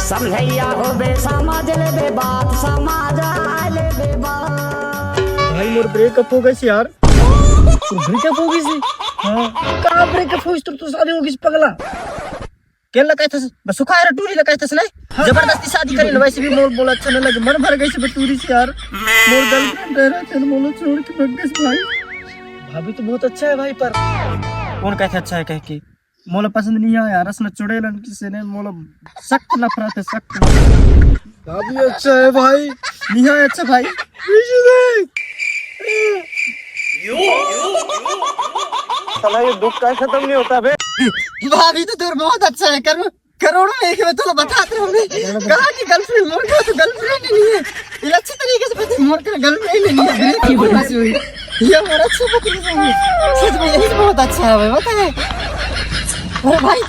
समझैया हो बे समाज ले बे बात समाज ले बे बात। भाई मोर ब्रेकअप हो गई यार। ब्रेकअप हो गई सी? हाँ कहाँ ब्रेकअप हुई तो शादी हो गई पगला। क्या लगा था बस सुखा रहा टूरी लगा था नहीं जबरदस्ती शादी करी ना वैसे भी मोर बोला अच्छा नहीं लगे मन भर गई से टूरी से यार। मोर गर्लफ्रेंड रह रहा था बोलो छोड़ के भाग गई भाई। भाभी तो बहुत अच्छा है भाई पर कौन कहते अच्छा है कह के मोला पसंद नहीं आया यार रसना चुड़ैलन किसी ने मोला सख्त नफरत है सख्त। भाभी अच्छा है भाई नहीं है अच्छा भाई। साला ये दुख का खत्म नहीं होता बे। भाभी तो दूर बहुत अच्छा है करोड़ों में एक में तो बताते होंगे कहा कि गर्लफ्रेंड मोर का तो गर्लफ्रेंड ही नहीं है। ये अच्छी तरीके से पता मोर का गर्लफ्रेंड ही नहीं है की बोलना हुई ये हमारा अच्छा पति है सच में यही बहुत अच्छा है भाई पता है। अरे भाई